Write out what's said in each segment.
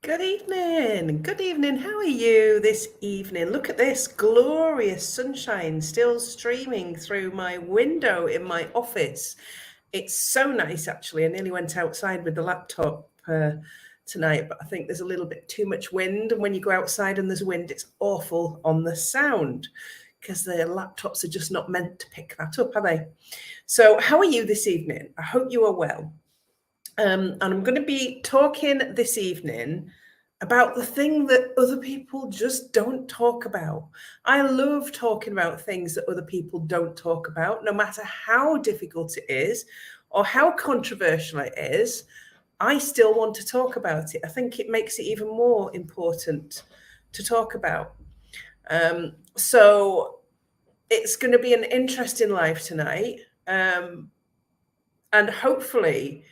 Good evening. Good evening. How are you this evening? Look at this glorious sunshine still streaming through my window in my office. It's so nice, actually. I nearly went outside with the laptop tonight, but I think there's a little bit too much wind. And when you go outside and there's wind, it's awful on the sound because the laptops are just not meant to pick that up, are they? So, how are you this evening? I hope you are well. And I'm going to be talking this evening about the thing that other people just don't talk about. I love talking about things that other people don't talk about, no matter how difficult it is or how controversial it is. I still want to talk about it. I think it makes it even more important to talk about. So it's going to be an interesting live tonight. And hopefully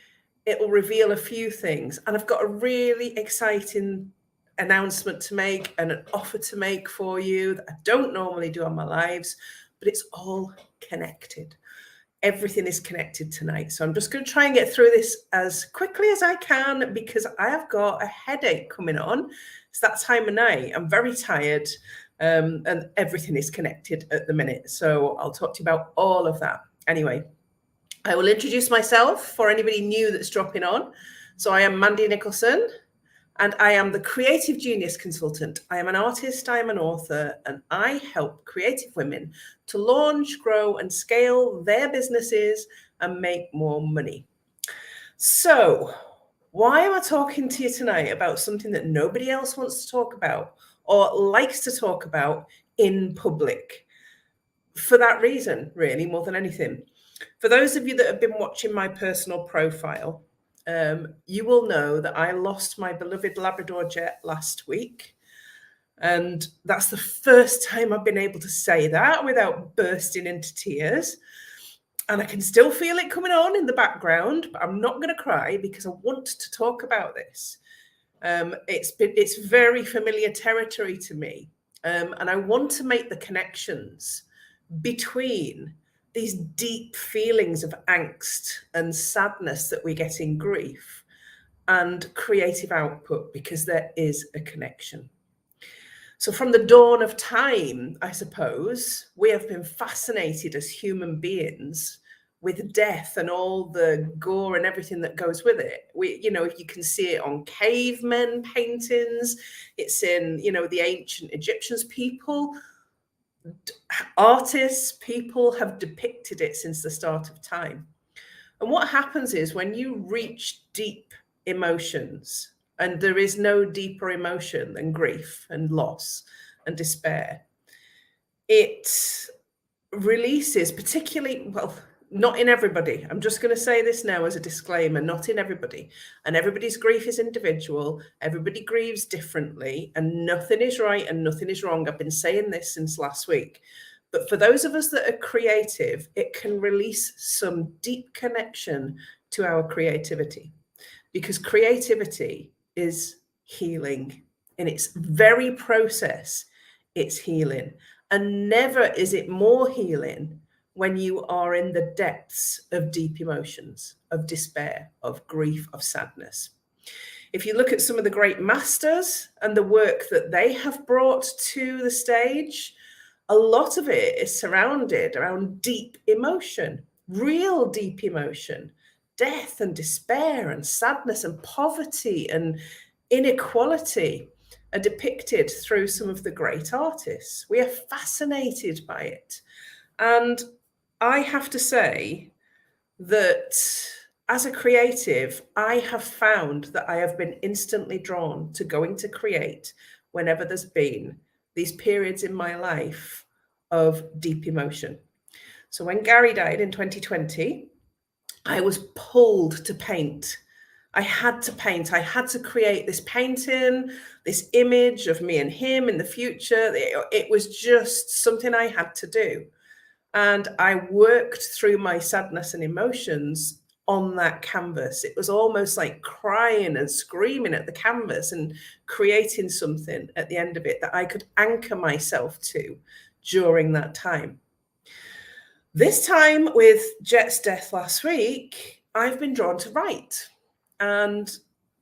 it will reveal a few things. And I've got a really exciting announcement to make and an offer to make for you that I don't normally do on my lives, but it's all connected. Everything is connected tonight. So I'm just going to try and get through this as quickly as I can because I have got a headache coming on. It's that time of night. I'm very tired and everything is connected at the minute. So I'll talk to you about all of that. Anyway, I will introduce myself for anybody new that's dropping on. So I am Mandy Nicholson, and I am the Creative Genius Consultant. I am an artist, I am an author, and I help creative women to launch, grow, and scale their businesses and make more money. So, why am I talking to you tonight about something that nobody else wants to talk about or likes to talk about in public? For that reason, really, more than anything. For those of you that have been watching my personal profile, you will know that I lost my beloved Labrador Jet last week. And that's the first time I've been able to say that without bursting into tears. And I can still feel it coming on in the background, but I'm not going to cry because I want to talk about this. It's very familiar territory to me. And I want to make the connections between these deep feelings of angst and sadness that we get in grief and creative output, because there is a connection. So from the dawn of time, I suppose, we have been fascinated as human beings with death and all the gore and everything that goes with it. You can see it on cavemen paintings. It's in, the ancient Egyptians. Artists, people have depicted it since the start of time. And what happens is when you reach deep emotions, and there is no deeper emotion than grief and loss and despair, it releases, particularly, well, not in everybody. I'm just going to say this now as a disclaimer, not in everybody. And everybody's grief is individual. Everybody grieves differently, and nothing is right and nothing is wrong. I've been saying this since last week. But for those of us that are creative, it can release some deep connection to our creativity, because creativity is healing. In its very process, it's healing. And never is it more healing when you are in the depths of deep emotions, of despair, of grief, of sadness. If you look at some of the great masters and the work that they have brought to the stage, a lot of it is surrounded around deep emotion, real deep emotion. Death and despair and sadness and poverty and inequality are depicted through some of the great artists. We are fascinated by it. And I have to say that as a creative, I have found that I have been instantly drawn to going to create whenever there's been these periods in my life of deep emotion. So when Gary died in 2020, I was pulled to paint. I had to paint. I had to create this painting, this image of me and him in the future. It was just something I had to do. And I worked through my sadness and emotions on that canvas. It was almost like crying and screaming at the canvas and creating something at the end of it that I could anchor myself to during that time. This time with Jet's death last week, I've been drawn to write. And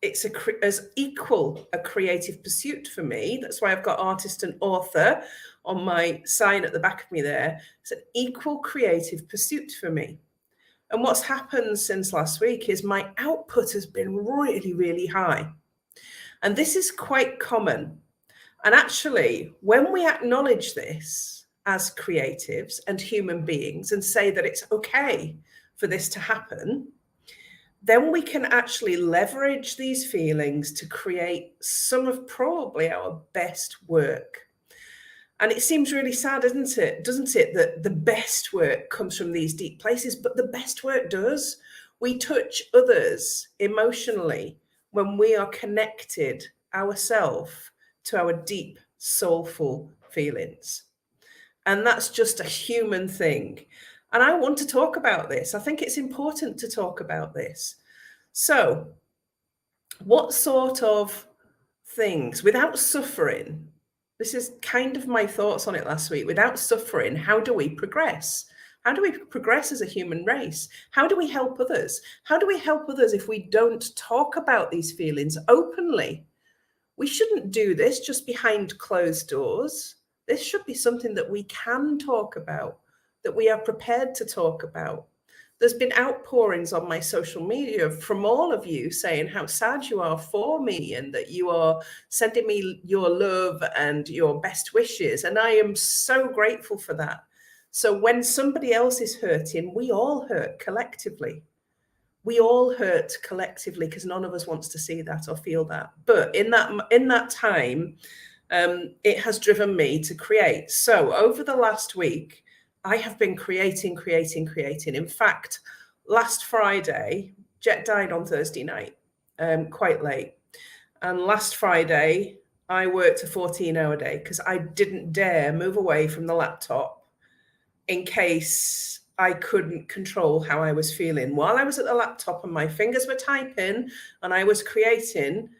it's as equal a creative pursuit for me. That's why I've got artist and author on my sign at the back of me there. It's an equal creative pursuit for me. And what's happened since last week is my output has been really, really high. And this is quite common. And actually, when we acknowledge this as creatives and human beings and say that it's okay for this to happen, then we can actually leverage these feelings to create some of probably our best work. And it seems really sad, doesn't it, that the best work comes from these deep places, but the best work does. We touch others emotionally when we are connected ourselves to our deep, soulful feelings. And that's just a human thing. And I want to talk about this. I think it's important to talk about this. So, what sort of things, without suffering, this is kind of my thoughts on it last week, without suffering, how do we progress? How do we progress as a human race? How do we help others? How do we help others if we don't talk about these feelings openly? We shouldn't do this just behind closed doors. This should be something that we can talk about, that we are prepared to talk about. There's been outpourings on my social media from all of you saying how sad you are for me and that you are sending me your love and your best wishes. And I am so grateful for that. So when somebody else is hurting, we all hurt collectively. We all hurt collectively because none of us wants to see that or feel that. But in that time, it has driven me to create. So over the last week, I have been creating. In fact, last Friday, Jet died on Thursday night, quite late. And last Friday, I worked a 14-hour day because I didn't dare move away from the laptop in case I couldn't control how I was feeling. While I was at the laptop and my fingers were typing and I was creating,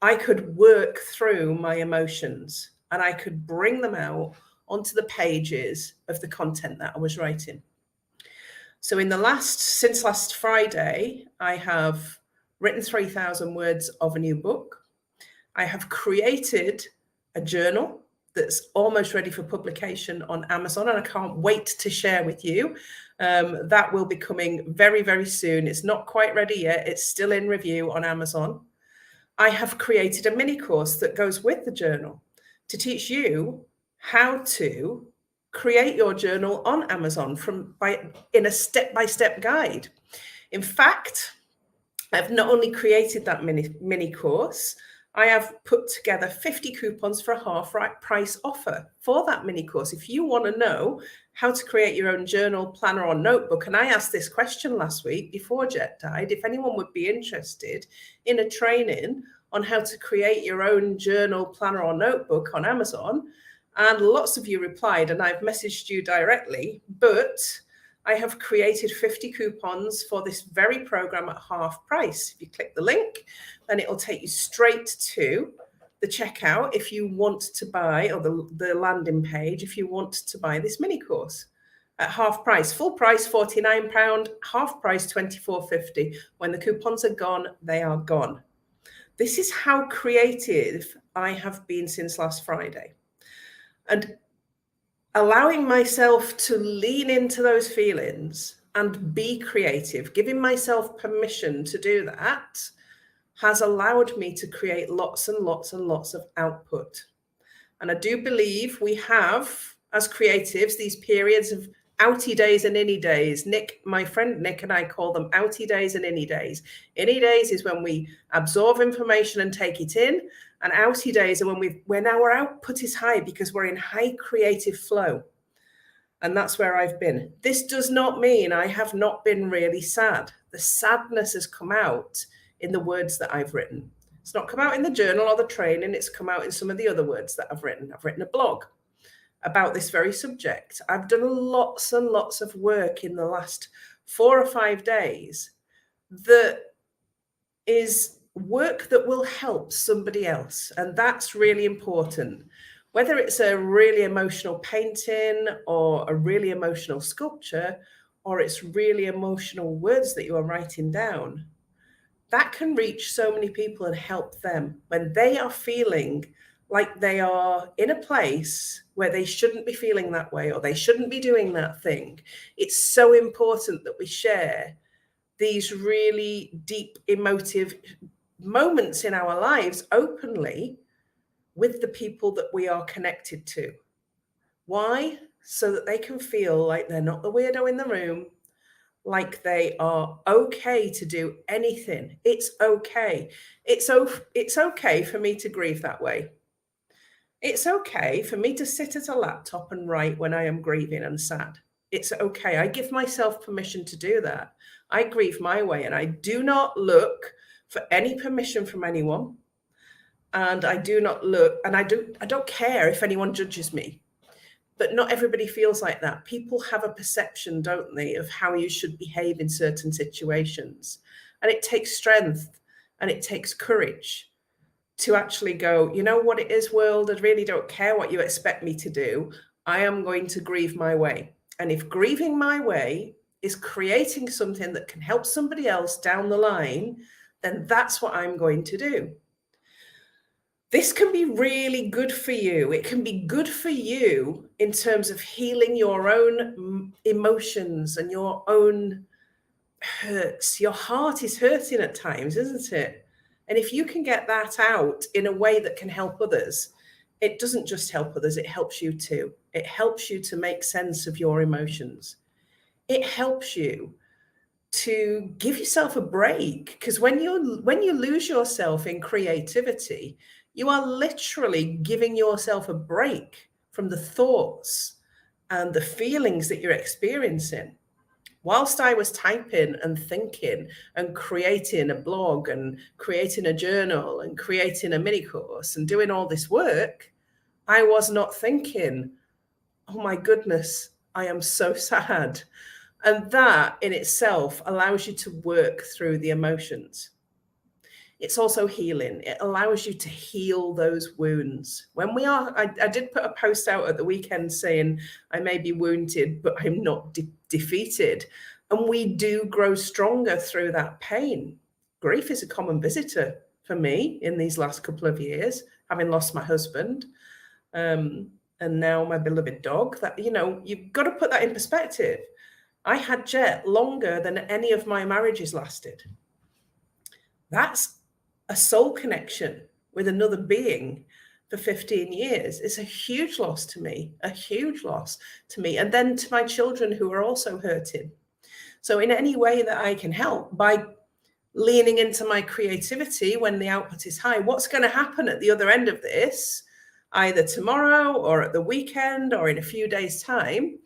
I could work through my emotions and I could bring them out onto the pages of the content that I was writing. So since last Friday, I have written 3,000 words of a new book. I have created a journal that's almost ready for publication on Amazon, and I can't wait to share with you. That will be coming very, very soon. It's not quite ready yet. It's still in review on Amazon. I have created a mini course that goes with the journal to teach you how to create your journal on Amazon in a step-by-step guide. In fact, I've not only created that mini course, I have put together 50 coupons for a half price offer for that mini course. If you want to know how to create your own journal, planner, or notebook, and I asked this question last week before Jet died, if anyone would be interested in a training on how to create your own journal, planner, or notebook on Amazon, and lots of you replied, and I've messaged you directly, but I have created 50 coupons for this very program at half price. If you click the link, then it will take you straight to the checkout if you want to buy, or the landing page if you want to buy this mini course at half price. Full price £49, half price £24.50. When the coupons are gone, they are gone. This is how creative I have been since last Friday. And allowing myself to lean into those feelings and be creative, giving myself permission to do that, has allowed me to create lots and lots and lots of output. And I do believe we have, as creatives, these periods of outy days and inny days. My friend Nick and I call them outy days and inny days. Inny days is when we absorb information and take it in. And outy days are when our output is high because we're in high creative flow. And that's where I've been. This does not mean I have not been really sad. The sadness has come out in the words that I've written. It's not come out in the journal or the training. It's come out in some of the other words that I've written. I've written a blog about this very subject. I've done lots and lots of work in the last 4 or 5 days that is work that will help somebody else. And that's really important. Whether it's a really emotional painting or a really emotional sculpture, or it's really emotional words that you are writing down, that can reach so many people and help them when they are feeling like they are in a place where they shouldn't be feeling that way, or they shouldn't be doing that thing. It's so important that we share these really deep emotive moments in our lives openly with the people that we are connected to. Why? So that they can feel like they're not the weirdo in the room, like they are okay to do anything. It's okay. It's okay for me to grieve that way. It's okay for me to sit at a laptop and write when I am grieving and sad. It's okay. I give myself permission to do that. I grieve my way, and I do not look for any permission from anyone. And I do not look, and I don't care if anyone judges me. But not everybody feels like that. People have a perception, don't they, of how you should behave in certain situations. And it takes strength and it takes courage to actually go, you know what it is, world? I really don't care what you expect me to do. I am going to grieve my way. And if grieving my way is creating something that can help somebody else down the line, then that's what I'm going to do. This can be really good for you. It can be good for you in terms of healing your own emotions and your own hurts. Your heart is hurting at times, isn't it? And if you can get that out in a way that can help others, it doesn't just help others, it helps you too. It helps you to make sense of your emotions. It helps you to give yourself a break, because when you lose yourself in creativity, you are literally giving yourself a break from the thoughts and the feelings that you're experiencing. Whilst I was typing and thinking and creating a blog and creating a journal and creating a mini course and doing all this work, I was not thinking, oh my goodness, I am so sad. And that in itself allows you to work through the emotions. It's also healing. It allows you to heal those wounds. When we are, I did put a post out at the weekend saying, I may be wounded, but I'm not defeated. And we do grow stronger through that pain. Grief is a common visitor for me in these last couple of years, having lost my husband, and now my beloved dog. That, you've got to put that in perspective. I had Jet longer than any of my marriages lasted. That's a soul connection with another being for 15 years. It's a huge loss to me, and then to my children who are also hurting. So in any way that I can help by leaning into my creativity when the output is high, what's going to happen at the other end of this, either tomorrow or at the weekend or in a few days' time,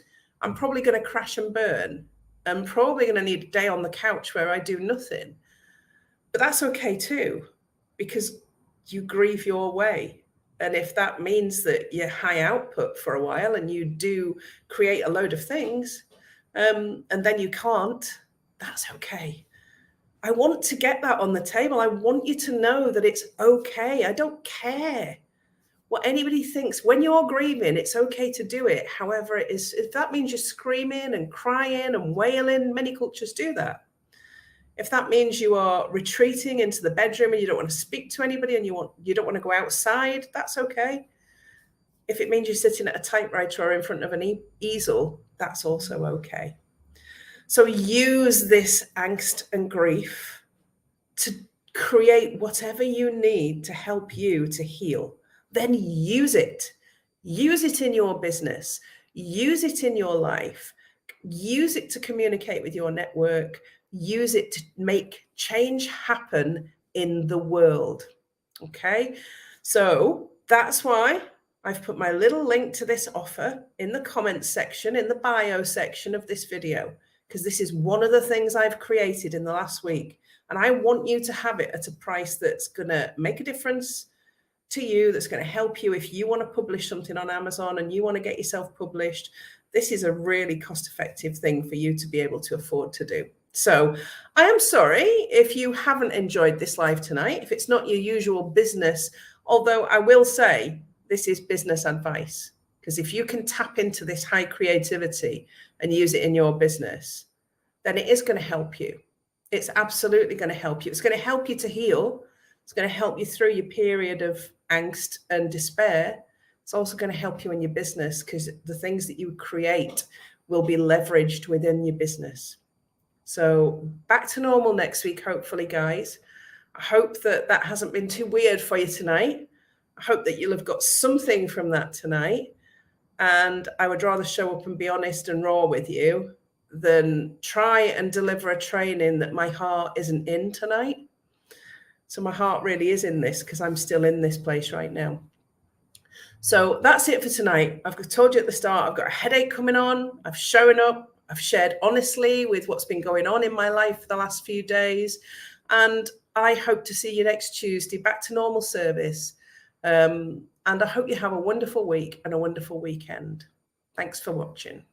I'm probably going to crash and burn. I'm probably going to need a day on the couch where I do nothing. But that's okay too, because you grieve your way. And if that means that you're high output for a while and you do create a load of things, and then you can't, that's okay. I want to get that on the table. I want you to know that it's okay. I don't care what anybody thinks. When you're grieving, it's okay to do it. However, if that means you're screaming and crying and wailing, many cultures do that. If that means you are retreating into the bedroom and you don't want to speak to anybody and you don't want to go outside, that's okay. If it means you're sitting at a typewriter or in front of an easel, that's also okay. So use this angst and grief to create whatever you need to help you to heal. Then use it. Use it in your business. Use it in your life. Use it to communicate with your network. Use it to make change happen in the world. Okay, so that's why I've put my little link to this offer in the comments section, in the bio section of this video, because this is one of the things I've created in the last week. And I want you to have it at a price that's going to make a difference to you, that's going to help you if you want to publish something on Amazon and you want to get yourself published. This is a really cost-effective thing for you to be able to afford to do. So I am sorry if you haven't enjoyed this live tonight, if it's not your usual business, although I will say this is business advice, because if you can tap into this high creativity and use it in your business, then it is going to help you. It's absolutely going to help you. It's going to help you to heal. It's going to help you through your period of angst and despair. It's also going to help you in your business, because the things that you create will be leveraged within your business. So back to normal next week, hopefully, guys. I hope that that hasn't been too weird for you tonight. I hope that you'll have got something from that tonight. And I would rather show up and be honest and raw with you than try and deliver a training that my heart isn't in tonight. So my heart really is in this, because I'm still in this place right now. So that's it for tonight. I've told you at the start, I've got a headache coming on. I've shown up. I've shared honestly with what's been going on in my life for the last few days. And I hope to see you next Tuesday, back to normal service. And I hope you have a wonderful week and a wonderful weekend. Thanks for watching.